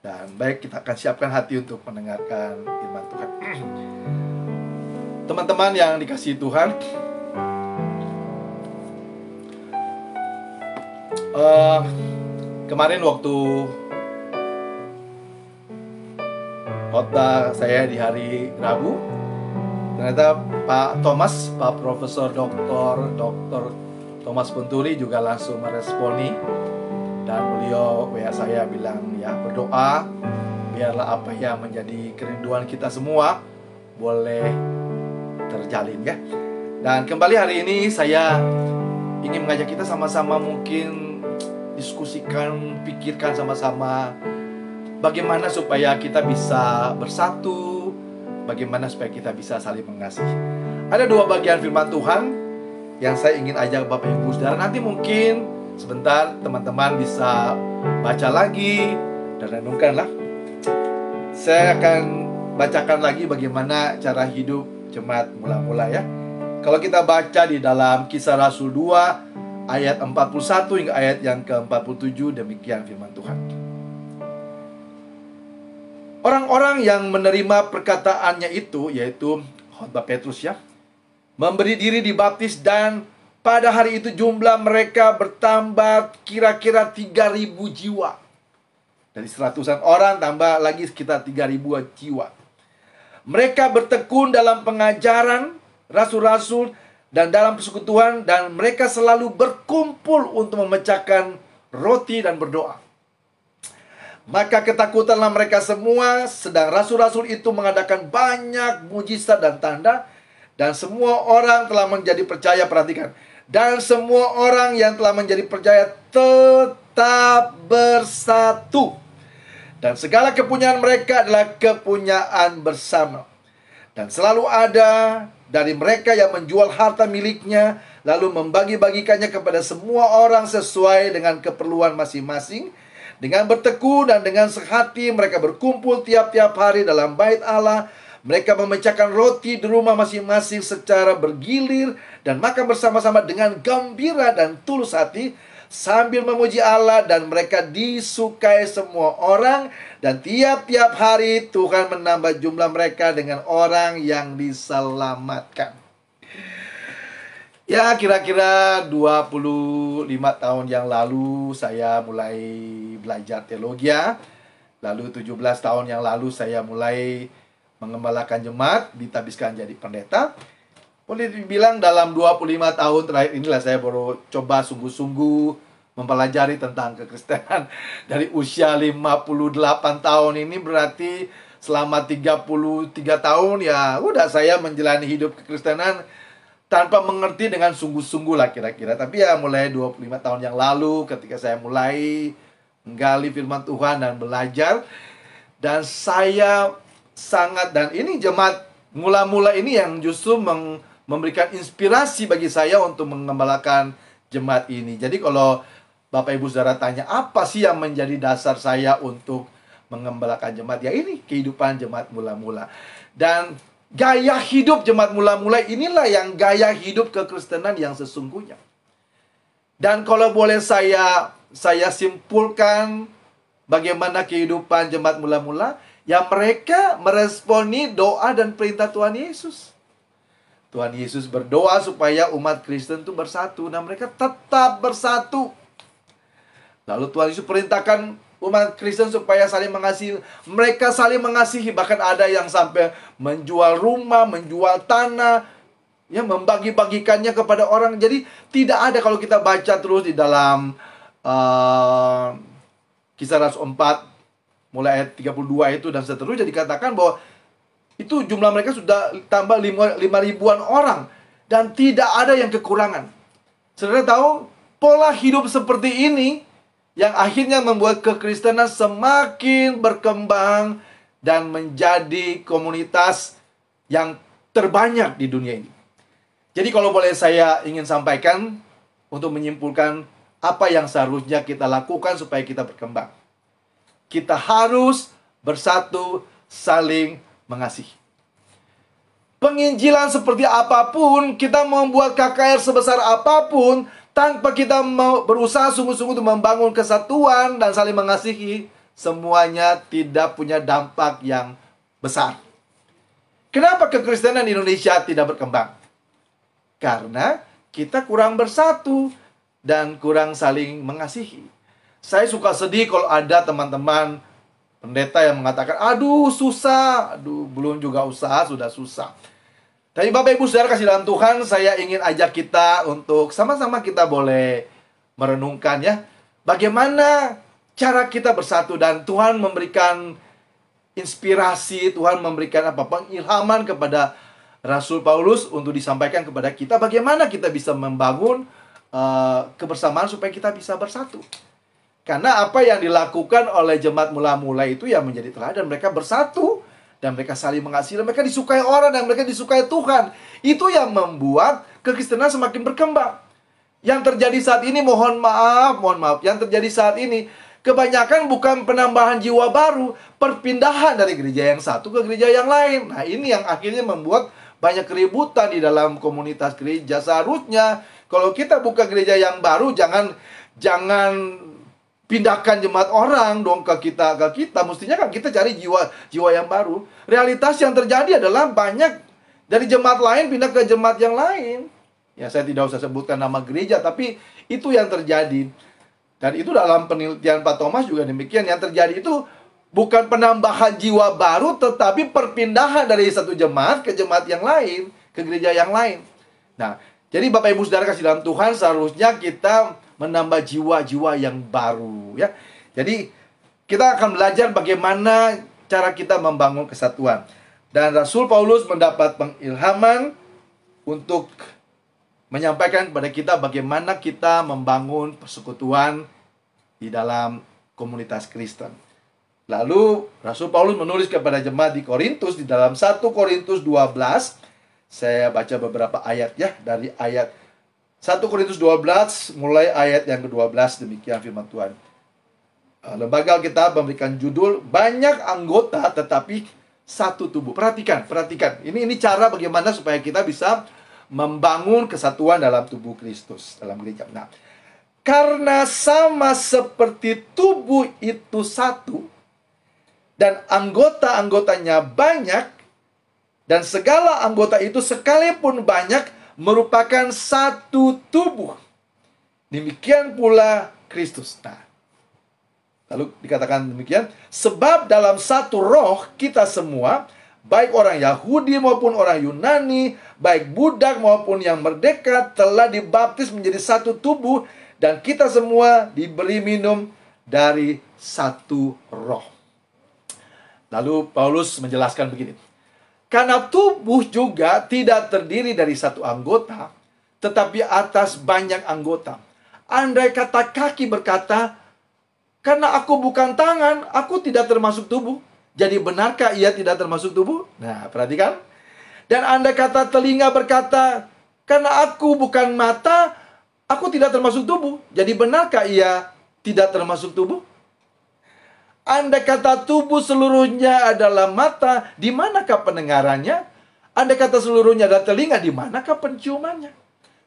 Dan baik, kita akan siapkan hati untuk mendengarkan firman Tuhan. Teman-teman yang dikasihi Tuhan, kemarin waktu khotbah saya di hari Rabu, ternyata Pak Profesor Dr. Thomas Punturi juga langsung meresponi. Dan beliau WA saya bilang, ya berdoa biarlah apa yang menjadi kerinduan kita semua boleh terjalin ya. Dan kembali hari ini saya ingin mengajak kita sama-sama mungkin diskusikan, pikirkan sama-sama bagaimana supaya kita bisa bersatu, bagaimana supaya kita bisa saling mengasihi. Ada dua bagian firman Tuhan yang saya ingin ajak Bapak Ibu Saudara. Nanti mungkin sebentar teman-teman bisa baca lagi dan renungkanlah. Saya akan bacakan lagi bagaimana cara hidup jemaat mula-mula ya. Kalau kita baca di dalam Kisah Rasul 2 ayat 41 hingga ayat yang ke-47, demikian firman Tuhan. Orang-orang yang menerima perkataannya itu, yaitu khotbah Petrus ya, memberi diri dibaptis, dan pada hari itu jumlah mereka bertambah kira-kira 3.000 jiwa. Dari 100-an orang tambah lagi sekitar 3.000 jiwa. Mereka bertekun dalam pengajaran rasul-rasul dan dalam persekutuan, dan mereka selalu berkumpul untuk memecahkan roti dan berdoa. Maka ketakutanlah mereka semua, sedang rasul-rasul itu mengadakan banyak mujizat dan tanda, dan semua orang telah menjadi percaya. Perhatikan. Dan semua orang yang telah menjadi percaya tetap bersatu. Dan segala kepunyaan mereka adalah kepunyaan bersama. Dan selalu ada dari mereka yang menjual harta miliknya, lalu membagi-bagikannya kepada semua orang sesuai dengan keperluan masing-masing. Dengan bertekun dan dengan sehati mereka berkumpul tiap-tiap hari dalam bait Allah. Mereka memecahkan roti di rumah masing-masing secara bergilir dan makan bersama-sama dengan gembira dan tulus hati sambil memuji Allah, dan mereka disukai semua orang, dan tiap-tiap hari Tuhan menambah jumlah mereka dengan orang yang diselamatkan. Ya, kira-kira 25 tahun yang lalu saya mulai belajar teologi. Lalu 17 tahun yang lalu saya mulai mengembalakan jemaat, ditabiskan jadi pendeta. Boleh dibilang dalam 25 tahun terakhir inilah saya baru coba sungguh-sungguh mempelajari tentang kekristenan. Dari usia 58 tahun ini berarti selama 33 tahun ya udah saya menjalani hidup kekristenan tanpa mengerti dengan sungguh-sungguh lah kira-kira. Tapi ya mulai 25 tahun yang lalu ketika saya mulai menggali firman Tuhan dan belajar, dan saya sangat, dan ini jemaat mula-mula ini yang justru memberikan inspirasi bagi saya untuk mengembalakan jemaat ini. Jadi kalau Bapak Ibu Saudara tanya apa sih yang menjadi dasar saya untuk mengembalakan jemaat, ya ini kehidupan jemaat mula-mula. Dan gaya hidup jemaat mula-mula inilah yang gaya hidup kekristenan yang sesungguhnya. Dan kalau boleh saya simpulkan bagaimana kehidupan jemaat mula-mula, ya mereka meresponi doa dan perintah Tuhan Yesus. Tuhan Yesus berdoa supaya umat Kristen itu bersatu, dan mereka tetap bersatu. Lalu Tuhan Yesus perintahkan umat Kristen supaya saling mengasihi. Mereka saling mengasihi, bahkan ada yang sampai menjual rumah, menjual tanah, ya membagi-bagikannya kepada orang. Jadi tidak ada, kalau kita baca terus di dalam Kisah Rasul 4 mulai ayat 32 itu dan seterusnya, dikatakan bahwa itu jumlah mereka sudah tambah 5.000-an orang, dan tidak ada yang kekurangan. Saudara tahu, pola hidup seperti ini yang akhirnya membuat kekristenan semakin berkembang dan menjadi komunitas yang terbanyak di dunia ini. Jadi kalau boleh saya ingin sampaikan untuk menyimpulkan apa yang seharusnya kita lakukan supaya kita berkembang. Kita harus bersatu, saling mengasihi. Penginjilan seperti apapun, kita membuat KKR sebesar apapun, tanpa kita berusaha sungguh-sungguh untuk membangun kesatuan dan saling mengasihi, semuanya tidak punya dampak yang besar. Kenapa kekristenan di Indonesia tidak berkembang? Karena kita kurang bersatu dan kurang saling mengasihi. Saya suka sedih kalau ada teman-teman pendeta yang mengatakan, aduh susah, aduh belum juga usaha sudah susah. Tapi Bapak Ibu Saudara kasih dalam Tuhan, saya ingin ajak kita untuk sama-sama kita boleh merenungkan ya, bagaimana cara kita bersatu, dan Tuhan memberikan inspirasi, Tuhan memberikan pengilhaman kepada Rasul Paulus untuk disampaikan kepada kita bagaimana kita bisa membangun kebersamaan supaya kita bisa bersatu. Karena apa yang dilakukan oleh jemaat mula-mula itu yang menjadi teladan. Mereka bersatu dan mereka saling mengasihi, dan mereka disukai orang dan mereka disukai Tuhan. Itu yang membuat kekristenan semakin berkembang. Yang terjadi saat ini, mohon maaf, yang terjadi saat ini kebanyakan bukan penambahan jiwa baru, perpindahan dari gereja yang satu ke gereja yang lain. Nah, ini yang akhirnya membuat banyak keributan di dalam komunitas gereja. Seharusnya kalau kita buka gereja yang baru, jangan pindahkan jemaat orang dong ke kita. Mestinya kan kita cari jiwa yang baru. Realitas yang terjadi adalah banyak dari jemaat lain pindah ke jemaat yang lain. Ya, saya tidak usah sebutkan nama gereja, tapi itu yang terjadi. Dan itu dalam penelitian Pak Thomas juga demikian. Yang terjadi itu bukan penambahan jiwa baru, tetapi perpindahan dari satu jemaat ke jemaat yang lain, ke gereja yang lain. Nah, jadi Bapak Ibu Saudara kasih dalam Tuhan, seharusnya kita menambah jiwa-jiwa yang baru ya. Jadi kita akan belajar bagaimana cara kita membangun kesatuan. Dan Rasul Paulus mendapat pengilhaman untuk menyampaikan kepada kita bagaimana kita membangun persekutuan di dalam komunitas Kristen. Lalu Rasul Paulus menulis kepada jemaat di Korintus di dalam 1 Korintus 12. Saya baca beberapa ayat ya, dari ayat 1 Korintus 12 mulai ayat yang ke-12, demikian firman Tuhan. Lembaga Alkitab memberikan judul banyak anggota tetapi satu tubuh. Perhatikan. Ini cara bagaimana supaya kita bisa membangun kesatuan dalam tubuh Kristus, dalam gereja. Nah, karena sama seperti tubuh itu satu dan anggota-anggotanya banyak, dan segala anggota itu sekalipun banyak merupakan satu tubuh. Demikian pula Kristus. Nah, lalu dikatakan demikian, sebab dalam satu roh kita semua, baik orang Yahudi maupun orang Yunani, baik budak maupun yang merdeka, telah dibaptis menjadi satu tubuh, dan kita semua diberi minum dari satu roh. Lalu Paulus menjelaskan begini, karena tubuh juga tidak terdiri dari satu anggota, tetapi atas banyak anggota. Andai kata kaki berkata, karena aku bukan tangan, aku tidak termasuk tubuh. Jadi benarkah ia tidak termasuk tubuh? Nah, perhatikan. Dan andai kata telinga berkata, karena aku bukan mata, aku tidak termasuk tubuh. Jadi benarkah ia tidak termasuk tubuh? Andai kata tubuh seluruhnya adalah mata, di manakah pendengarannya? Andai kata seluruhnya adalah telinga, di manakah penciumannya?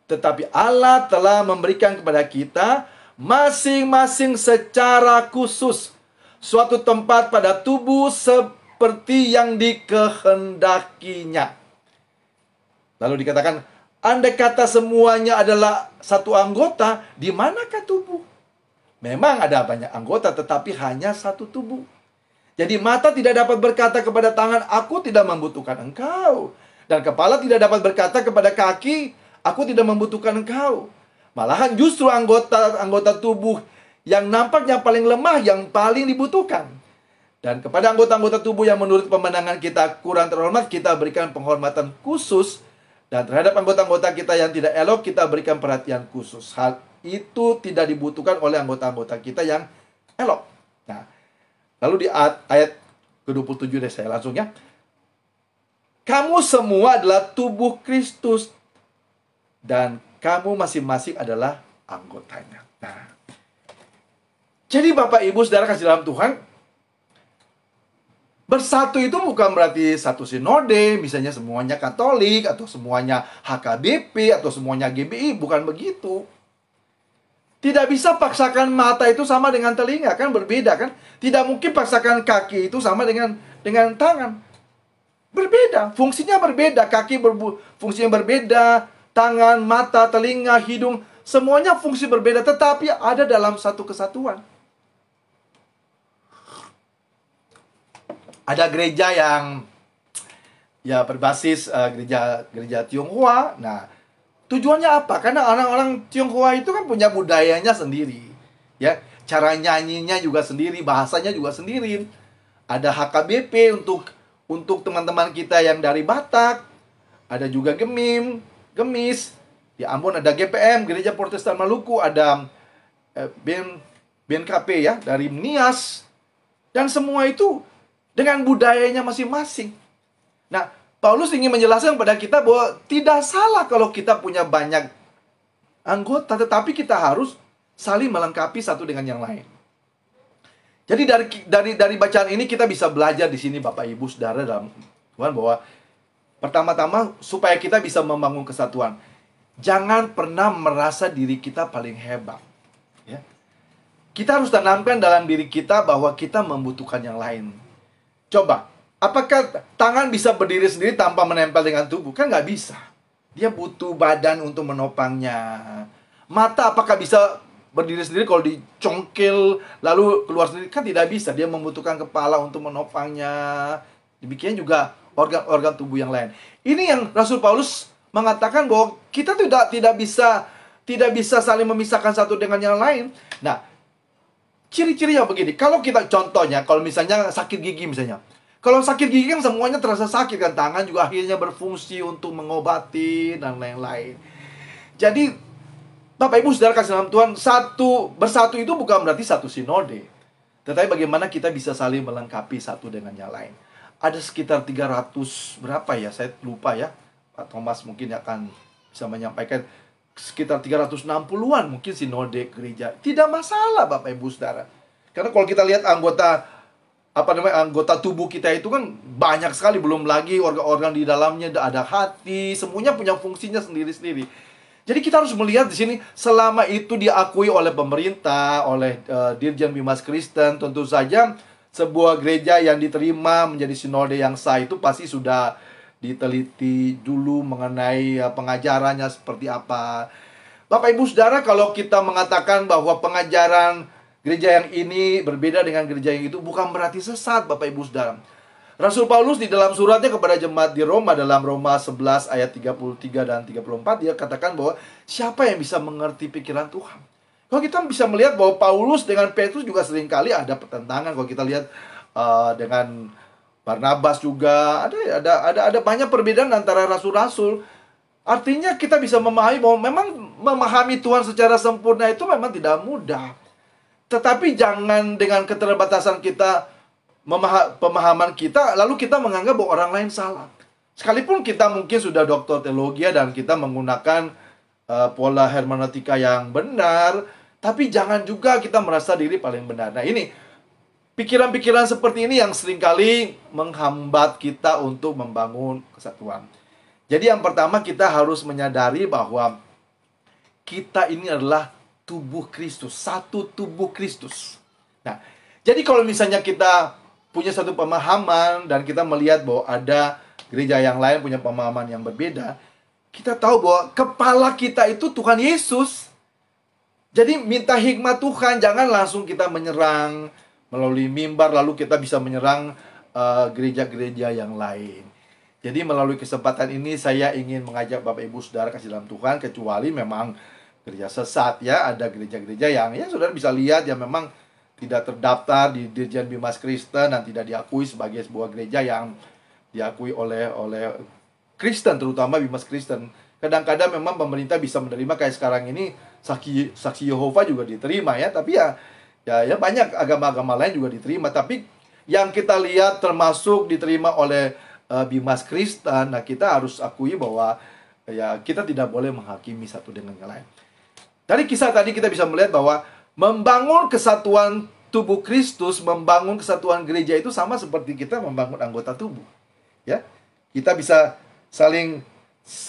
Tetapi Allah telah memberikan kepada kita masing-masing secara khusus suatu tempat pada tubuh seperti yang dikehendakinya. Lalu dikatakan, andai kata semuanya adalah satu anggota, di manakah tubuh? Memang ada banyak anggota, tetapi hanya satu tubuh. Jadi mata tidak dapat berkata kepada tangan, aku tidak membutuhkan engkau. Dan kepala tidak dapat berkata kepada kaki, aku tidak membutuhkan engkau. Malahan justru anggota tubuh yang nampaknya paling lemah, yang paling dibutuhkan. Dan kepada anggota-anggota tubuh yang menurut pemandangan kita kurang terhormat, kita berikan penghormatan khusus. Dan terhadap anggota-anggota kita yang tidak elok, kita berikan perhatian khusus. Hal itu tidak dibutuhkan oleh anggota-anggota kita yang elok. Nah, lalu di ayat ke-27 deh saya langsung ya. Kamu semua adalah tubuh Kristus, dan kamu masing-masing adalah anggotanya. Nah, jadi Bapak Ibu Saudara kasih dalam Tuhan, bersatu itu bukan berarti satu sinode, misalnya semuanya Katolik, atau semuanya HKBP, atau semuanya GBI, bukan begitu. Tidak bisa paksakan mata itu sama dengan telinga, kan berbeda kan? Tidak mungkin paksakan kaki itu sama dengan tangan. Berbeda, fungsinya berbeda, fungsinya berbeda, tangan, mata, telinga, hidung, semuanya fungsi berbeda, tetapi ada dalam satu kesatuan. Ada gereja yang ya berbasis gereja Tionghoa. Nah, tujuannya apa? Karena orang-orang Tionghoa itu kan punya budayanya sendiri, ya. Cara nyanyinya juga sendiri, bahasanya juga sendiri. Ada HKBP untuk teman-teman kita yang dari Batak. Ada juga Gemis. Di Ambon ada GPM, Gereja Protestan Maluku. Ada BNKP ya, dari Nias. Dan semua itu dengan budayanya masing-masing. Nah, Paulus ingin menjelaskan kepada kita bahwa tidak salah kalau kita punya banyak anggota, tetapi kita harus saling melengkapi satu dengan yang lain. Jadi dari bacaan ini kita bisa belajar di sini Bapak Ibu Saudara dalam Tuhan, bahwa pertama-tama supaya kita bisa membangun kesatuan, jangan pernah merasa diri kita paling hebat, ya. Kita harus tanamkan dalam diri kita bahwa kita membutuhkan yang lain. Coba, apakah tangan bisa berdiri sendiri tanpa menempel dengan tubuh? Kan nggak bisa. Dia butuh badan untuk menopangnya. Mata apakah bisa berdiri sendiri kalau dicongkel lalu keluar sendiri? Kan tidak bisa. Dia membutuhkan kepala untuk menopangnya. Demikian juga organ-organ tubuh yang lain. Ini yang Rasul Paulus mengatakan bahwa kita tidak bisa saling memisahkan satu dengan yang lain. Nah, ciri-cirinya begini. Kalau kita contohnya, kalau misalnya sakit gigi misalnya. Kalau sakit gigi kan semuanya terasa sakit kan. Tangan juga akhirnya berfungsi untuk mengobati dan lain-lain. Jadi Bapak Ibu Saudara kasih dalam Tuhan, bersatu itu bukan berarti satu sinode. Tetapi bagaimana kita bisa saling melengkapi satu dengan yang lain. Ada sekitar 300 berapa ya, saya lupa ya. Pak Thomas mungkin akan bisa menyampaikan. Sekitar 360-an mungkin sinode gereja. Tidak masalah Bapak Ibu Saudara. Karena kalau kita lihat anggota tubuh kita itu kan banyak sekali. Belum lagi organ-organ di dalamnya, ada hati, semuanya punya fungsinya sendiri-sendiri. Jadi kita harus melihat di sini, selama itu diakui oleh pemerintah, oleh Dirjen Bimas Kristen, tentu saja sebuah gereja yang diterima menjadi sinode yang sah itu pasti sudah diteliti dulu mengenai pengajarannya seperti apa. Bapak Ibu Saudara, kalau kita mengatakan bahwa pengajaran gereja yang ini berbeda dengan gereja yang itu, bukan berarti sesat Bapak Ibu Saudara. Rasul Paulus di dalam suratnya kepada jemaat di Roma, dalam Roma 11 ayat 33 dan 34, dia katakan bahwa siapa yang bisa mengerti pikiran Tuhan. Kalau kita bisa melihat bahwa Paulus dengan Petrus juga seringkali ada pertentangan. Kalau kita lihat dengan Barnabas juga ada banyak perbedaan antara rasul-rasul. Artinya kita bisa memahami bahwa memang memahami Tuhan secara sempurna itu memang tidak mudah. Tetapi jangan dengan keterbatasan kita, pemahaman kita, lalu kita menganggap bahwa orang lain salah. Sekalipun kita mungkin sudah doktor teologi dan kita menggunakan pola hermeneutika yang benar, tapi jangan juga kita merasa diri paling benar. Nah, ini pikiran-pikiran seperti ini yang seringkali menghambat kita untuk membangun kesatuan. Jadi yang pertama, kita harus menyadari bahwa kita ini adalah tubuh Kristus, satu tubuh Kristus. Nah, jadi kalau misalnya kita punya satu pemahaman dan kita melihat bahwa ada gereja yang lain punya pemahaman yang berbeda, kita tahu bahwa kepala kita itu Tuhan Yesus. Jadi minta hikmat Tuhan, jangan langsung kita menyerang melalui mimbar lalu kita bisa menyerang gereja-gereja yang lain. Jadi melalui kesempatan ini saya ingin mengajak Bapak Ibu Saudara kasih dalam Tuhan, kecuali memang gereja sesat ya, ada gereja-gereja yang ya Saudara bisa lihat ya memang tidak terdaftar di Dirjen Bimas Kristen dan tidak diakui sebagai sebuah gereja yang diakui oleh Kristen, terutama Bimas Kristen. Kadang-kadang memang pemerintah bisa menerima, kayak sekarang ini saksi Yehova juga diterima ya, tapi ya banyak agama-agama lain juga diterima. Tapi yang kita lihat termasuk diterima oleh Bimas Kristen, nah kita harus akui bahwa ya kita tidak boleh menghakimi satu dengan yang lain. Dari kisah tadi kita bisa melihat bahwa membangun kesatuan tubuh Kristus, membangun kesatuan gereja itu sama seperti kita membangun anggota tubuh. Ya, kita bisa saling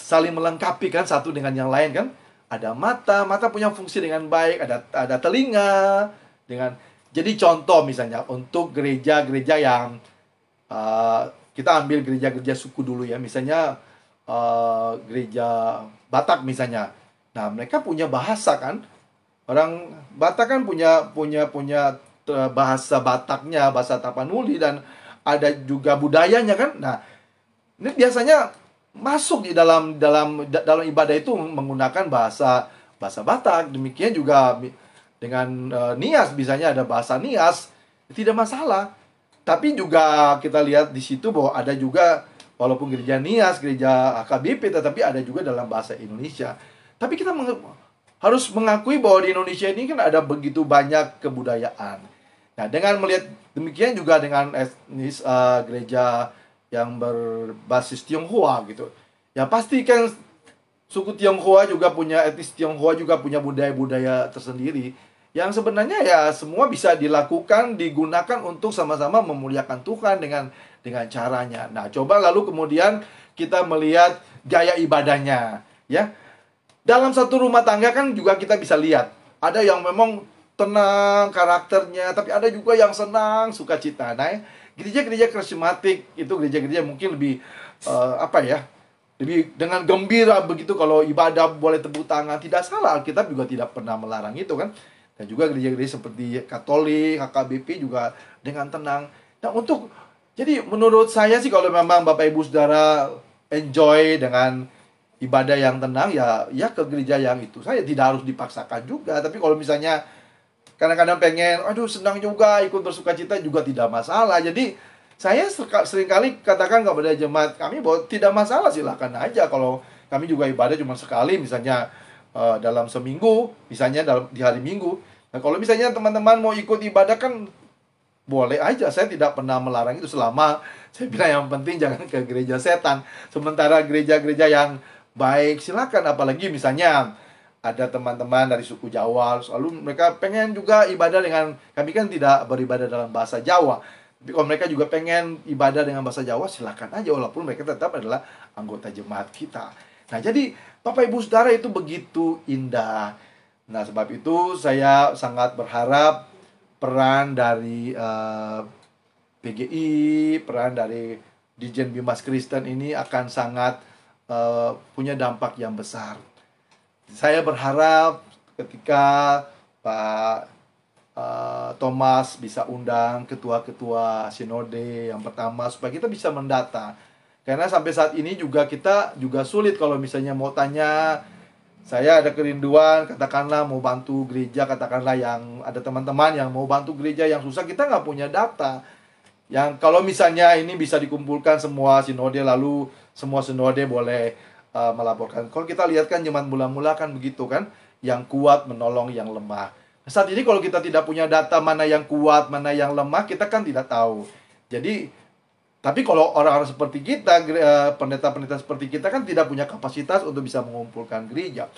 melengkapi kan satu dengan yang lain kan. ada mata, mata punya fungsi dengan baik, ada telinga dengan. Jadi contoh misalnya untuk gereja-gereja yang kita ambil gereja-gereja suku dulu ya, misalnya gereja Batak misalnya. Nah, mereka punya bahasa kan. Orang Batak kan punya bahasa Bataknya, bahasa Tapanuli, dan ada juga budayanya kan. Nah, ini biasanya masuk di dalam ibadah itu menggunakan bahasa bahasa Batak. Demikian juga dengan Nias, misalnya ada bahasa Nias, tidak masalah. Tapi juga kita lihat di situ bahwa ada juga, walaupun gereja Nias, gereja HKBP, tetapi ada juga dalam bahasa Indonesia. Tapi kita harus mengakui bahwa di Indonesia ini kan ada begitu banyak kebudayaan. Nah, dengan melihat demikian juga dengan etnis gereja yang berbasis Tionghoa gitu. Ya pasti kan suku Tionghoa juga punya, etnis Tionghoa juga punya budaya-budaya tersendiri yang sebenarnya ya semua bisa dilakukan, digunakan untuk sama-sama memuliakan Tuhan dengan caranya. Nah, coba lalu kemudian kita melihat gaya ibadahnya, ya. Dalam satu rumah tangga kan juga kita bisa lihat, ada yang memang tenang karakternya, tapi ada juga yang senang, sukacita. Nah, gereja-gereja karismatik itu gereja-gereja mungkin lebih lebih dengan gembira begitu kalau ibadah, boleh tepuk tangan, tidak salah. Alkitab juga tidak pernah melarang itu kan. Dan juga gereja-gereja seperti Katolik, HKBP juga dengan tenang. Nah, jadi menurut saya sih kalau memang Bapak Ibu Saudara enjoy dengan ibadah yang tenang, ya ke gereja yang itu. Saya tidak harus dipaksakan juga. Tapi kalau misalnya kadang-kadang pengen, aduh senang juga ikut bersukacita, juga tidak masalah. Jadi saya seringkali katakan kepada jemaat kami bahwa tidak masalah, silakan aja. Kalau kami juga ibadah cuma sekali, misalnya dalam seminggu, misalnya di hari Minggu. Nah, kalau misalnya teman-teman mau ikut ibadah kan boleh aja. Saya tidak pernah melarang itu, selama saya bilang yang penting jangan ke gereja setan. Sementara gereja-gereja yang baik silakan. Apalagi misalnya ada teman-teman dari suku Jawa, lalu mereka pengen juga ibadah dengan, kami kan tidak beribadah dalam bahasa Jawa. Tapi kalau mereka juga pengen ibadah dengan bahasa Jawa, silakan aja, walaupun mereka tetap adalah anggota jemaat kita. Nah, jadi Bapak Ibu Saudara, itu begitu indah. Nah, sebab itu saya sangat berharap peran dari PGI, peran dari Dijen Bimas Kristen ini akan sangat punya dampak yang besar. Saya berharap ketika Pak Thomas bisa undang ketua-ketua sinode yang pertama, supaya kita bisa mendata. Karena sampai saat ini juga kita juga sulit kalau misalnya mau tanya. Saya ada kerinduan, katakanlah mau bantu gereja, katakanlah yang ada teman-teman yang mau bantu gereja yang susah, kita nggak punya data. Yang kalau misalnya ini bisa dikumpulkan semua sinode, lalu semua sinode boleh melaporkan. Kalau kita lihat kan zaman mula-mula kan begitu kan, yang kuat menolong yang lemah. Saat ini kalau kita tidak punya data mana yang kuat, mana yang lemah, kita kan tidak tahu. Jadi, tapi kalau orang-orang seperti kita, pendeta-pendeta seperti kita kan tidak punya kapasitas untuk bisa mengumpulkan gereja.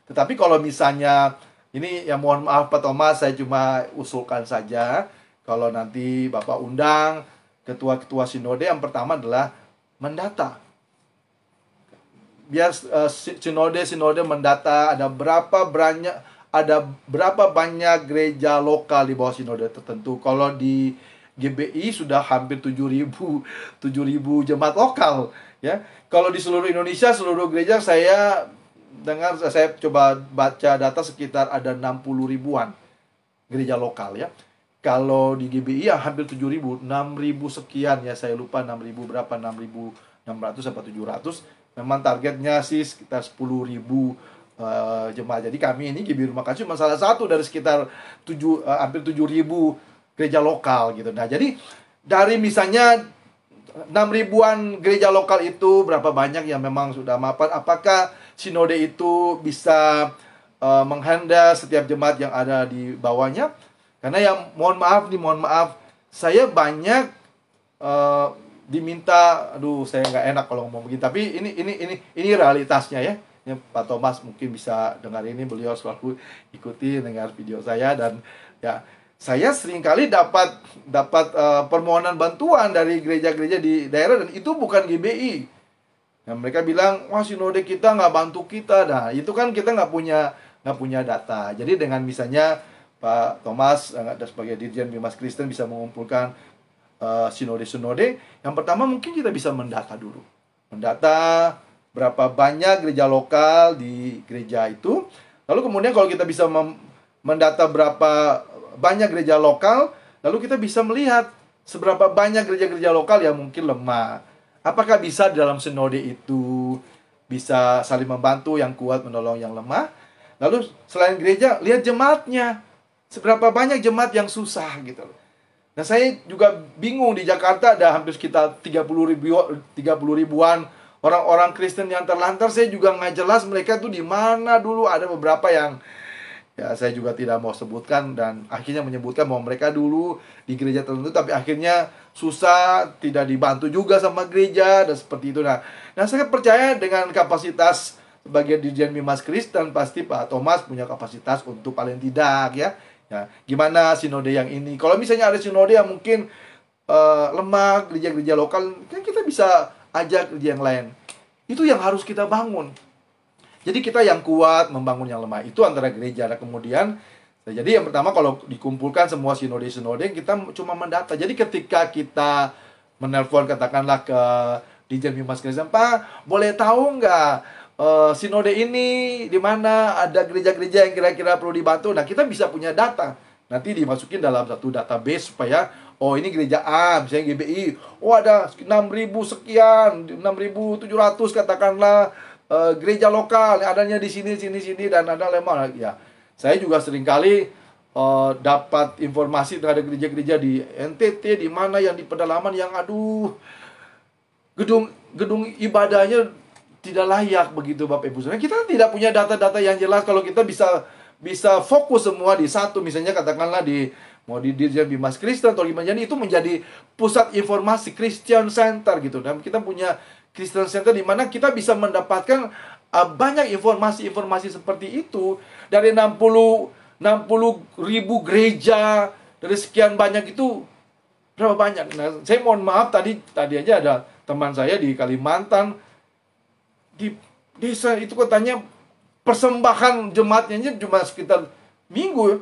Tetapi kalau misalnya, ini ya mohon maaf Pak Thomas, saya cuma usulkan saja. Kalau nanti Bapak undang ketua-ketua sinode, yang pertama adalah mendata. Biar sinode mendata ada berapa banyak gereja lokal di bawah sinode tertentu. Kalau di GBI sudah hampir 7.000 jemaat lokal, ya. Kalau di seluruh Indonesia, seluruh gereja, saya coba baca data sekitar ada 60 ribuan gereja lokal, ya. Kalau di GBI ya hampir 7.000, 6.000 sekian ya, saya lupa 6.000 berapa, 6.600 atau 700. Memang targetnya sih sekitar 10.000 jemaat. Jadi kami ini GBI Rumah Kasih cuma salah satu dari sekitar hampir 7.000 gereja lokal gitu. Nah, jadi dari misalnya 6.000-an gereja lokal itu, berapa banyak yang memang sudah mapan? Apakah sinode itu bisa menghandle setiap jemaat yang ada di bawahnya? Karena yang mohon maaf, saya banyak diminta, aduh saya nggak enak kalau ngomong begini, tapi ini realitasnya ya. Ini Pak Thomas mungkin bisa dengar ini, beliau selalu ikuti dengar video saya, dan ya saya seringkali dapat permohonan bantuan dari gereja-gereja di daerah, dan itu bukan GBI. Nah, mereka bilang, wah sinode kita nggak bantu kita. Nah, itu kan kita nggak punya data. Jadi dengan misalnya Pak Thomas sebagai Dirjen Bimas Kristen bisa mengumpulkan sinode-sinode. Yang pertama mungkin kita bisa mendata dulu. Mendata berapa banyak gereja lokal di gereja itu. Lalu kemudian kalau kita bisa mendata berapa banyak gereja lokal, lalu kita bisa melihat seberapa banyak gereja-gereja lokal yang mungkin lemah. Apakah bisa dalam sinode itu bisa saling membantu, yang kuat menolong yang lemah? Lalu selain gereja, lihat jemaatnya. Seberapa banyak jemaat yang susah gitu loh. Nah, saya juga bingung, di Jakarta ada hampir sekitar 30 ribuan orang-orang Kristen yang terlantar. Saya juga nggak jelas mereka tuh di mana dulu. Ada beberapa yang ya saya juga tidak mau sebutkan, dan akhirnya menyebutkan bahwa mereka dulu di gereja tertentu tapi akhirnya susah, tidak dibantu juga sama gereja dan seperti itu. Nah saya percaya dengan kapasitas sebagai Dirjen Bimas Kristen, pasti Pak Thomas punya kapasitas untuk paling tidak ya. Ya, gimana sinode yang ini? Kalau misalnya ada sinode yang mungkin lemah, gereja-gereja lokal, kan kita bisa ajak gereja yang lain. Itu yang harus kita bangun. Jadi kita yang kuat membangun yang lemah, itu antara gereja. Dan kemudian, jadi yang pertama kalau dikumpulkan semua sinode-sinode, kita cuma mendata. Jadi ketika kita menelpon katakanlah ke Dirjen Bimas Kristen, Pak, boleh tahu nggak sinode ini di mana ada gereja-gereja yang kira-kira perlu dibantu? Nah, kita bisa punya data. Nanti dimasukin dalam satu database supaya, oh ini gereja A, misalnya GBI, oh ada 6.000 sekian, 6.700 katakanlah gereja lokal yang adanya di sini dan ada lemah ya. Saya juga seringkali dapat informasi terhadap gereja-gereja di NTT di mana yang di pedalaman yang aduh gedung ibadahnya tidak layak begitu Bapak Ibu Saudara. Kita tidak punya data-data yang jelas. Kalau kita bisa fokus semua di satu, misalnya katakanlah mau di Dirjen Bimas Kristen atau gimana, itu menjadi pusat informasi Christian Center gitu. Dan kita punya Christian Center di mana kita bisa mendapatkan banyak informasi-informasi seperti itu dari 60 ribu gereja, dari sekian banyak itu berapa banyak. Nah, saya mohon maaf, tadi aja ada teman saya di Kalimantan, di desa itu katanya persembahan jemaatnya cuma sekitar minggu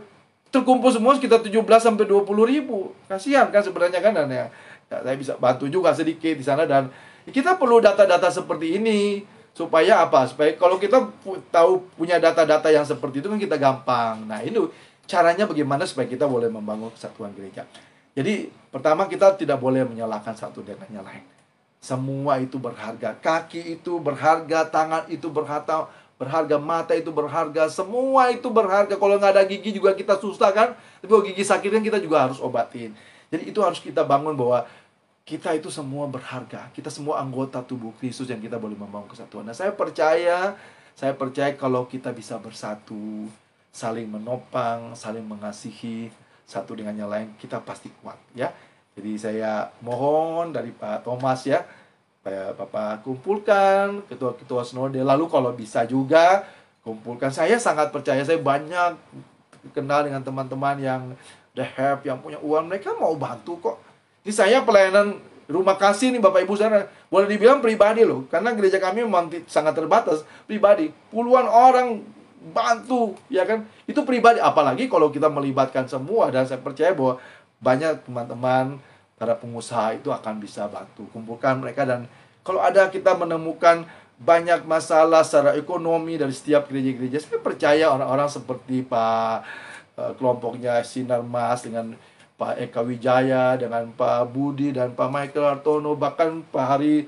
terkumpul semua sekitar 17 sampai 20 ribu. Kasihan kan sebenarnya kan, dan ya saya bisa bantu juga sedikit di sana. Dan kita perlu data-data seperti ini supaya apa? Supaya kalau kita tahu punya data-data yang seperti itu kan kita gampang. Nah, ini caranya bagaimana supaya kita boleh membangun kesatuan gereja. Jadi pertama kita tidak boleh menyalahkan satu dengan yang lain. Semua itu berharga. Kaki itu berharga, tangan itu berharga, mata itu berharga, semua itu berharga. Kalau nggak ada gigi juga kita susah kan. Tapi kalau gigi sakit kan kita juga harus obatin. Jadi itu harus kita bangun bahwa kita itu semua berharga. Kita semua anggota tubuh Kristus yang kita boleh membangun kesatuan. Nah, saya percaya kalau kita bisa bersatu, saling menopang, saling mengasihi satu dengan yang lain, kita pasti kuat ya. Jadi saya mohon dari Pak Thomas ya, supaya Bapak kumpulkan ketua-ketua sinode. Lalu kalau bisa juga kumpulkan. Saya sangat percaya, saya banyak kenal dengan teman-teman yang the have, yang punya uang, mereka mau bantu kok. Ini saya pelayanan rumah kasih nih Bapak Ibu saudara, boleh dibilang pribadi loh, karena gereja kami memang sangat terbatas, pribadi. Puluhan orang bantu, ya kan? Itu pribadi, apalagi kalau kita melibatkan semua. Dan saya percaya bahwa banyak teman-teman para pengusaha itu akan bisa bantu. Kumpulkan mereka, dan kalau ada kita menemukan banyak masalah secara ekonomi dari setiap gereja-gereja, saya percaya orang-orang seperti Pak kelompoknya Sinar Mas dengan Pak Eka Wijaya, dengan Pak Budi dan Pak Michael Artono, bahkan Pak Hari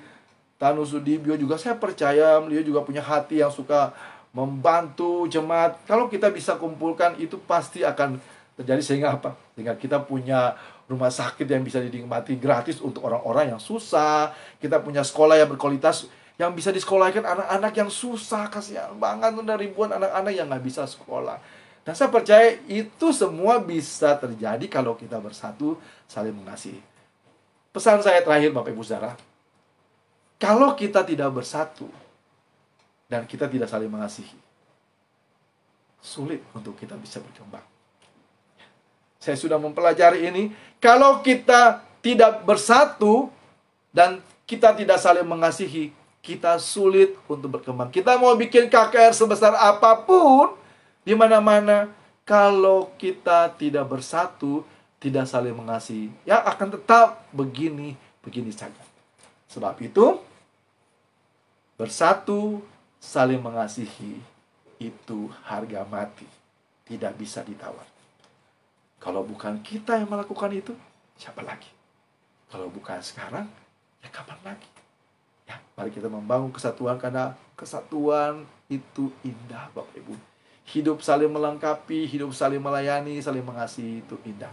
Tanu Sudibyo juga, saya percaya beliau juga punya hati yang suka membantu jemaat. Kalau kita bisa kumpulkan itu pasti akan terjadi, sehingga apa? Sehingga kita punya rumah sakit yang bisa dinikmati gratis untuk orang-orang yang susah. Kita punya sekolah yang berkualitas yang bisa disekolahkan anak-anak yang susah. Kasihan banget, ada ribuan anak-anak yang nggak bisa sekolah. Dan saya percaya itu semua bisa terjadi kalau kita bersatu, saling mengasihi. Pesan saya terakhir Bapak Ibu Saudara, kalau kita tidak bersatu dan kita tidak saling mengasihi, sulit untuk kita bisa berkembang. Saya sudah mempelajari ini. Kalau kita tidak bersatu dan kita tidak saling mengasihi, kita sulit untuk berkembang. Kita mau bikin KKR sebesar apapun, di mana-mana, kalau kita tidak bersatu, tidak saling mengasihi, ya akan tetap begini saja. Sebab itu, bersatu, saling mengasihi, itu harga mati. Tidak bisa ditawar. Kalau bukan kita yang melakukan itu, siapa lagi? Kalau bukan sekarang, ya kapan lagi? Ya, mari kita membangun kesatuan, karena kesatuan itu indah, Bapak Ibu. Hidup saling melengkapi, hidup saling melayani, saling mengasihi, itu indah.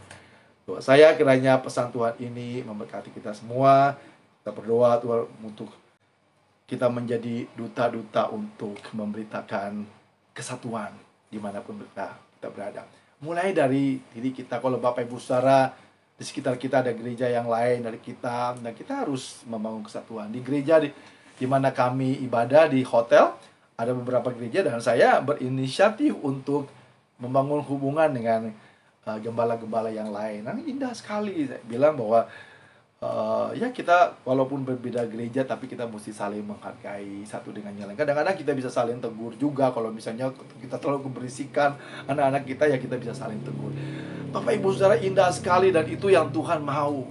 Doa saya kiranya pesan Tuhan ini memberkati kita semua. Kita berdoa Tuhan untuk kita menjadi duta-duta untuk memberitakan kesatuan dimanapun kita berada. Mulai dari diri kita. Kalau Bapak Ibu Saudara, di sekitar kita ada gereja yang lain dari kita, dan kita harus membangun kesatuan. Di gereja di mana kami ibadah, di hotel, ada beberapa gereja, dan saya berinisiatif untuk membangun hubungan dengan gembala-gembala yang lain. Nah, indah sekali. Saya bilang bahwa ya kita walaupun berbeda gereja, tapi kita mesti saling menghargai satu dengan yang lain. Kadang-kadang kita bisa saling tegur juga. Kalau misalnya kita terlalu keberisikan anak-anak kita, ya kita bisa saling tegur. Bapak Ibu Saudara, indah sekali, dan itu yang Tuhan mau.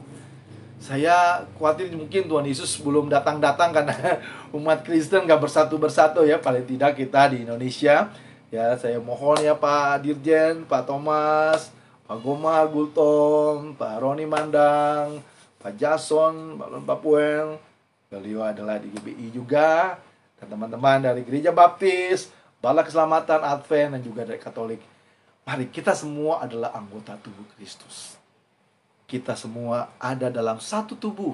Saya khawatir mungkin Tuhan Yesus belum datang-datang karena umat Kristen gak bersatu-bersatu ya. Paling tidak kita di Indonesia. Ya, saya mohon ya Pak Dirjen, Pak Thomas, Pak Goma Gultom, Pak Roni Mandang, Pak Jason, Pak Lon Papueng. Beliau adalah di GBI juga. Dan teman-teman dari Gereja Baptis, Bala Keselamatan Advent, dan juga dari Katolik. Mari, kita semua adalah anggota tubuh Kristus. Kita semua ada dalam satu tubuh,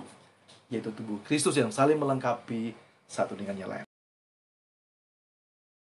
yaitu tubuh Kristus yang saling melengkapi satu dengan yang lain.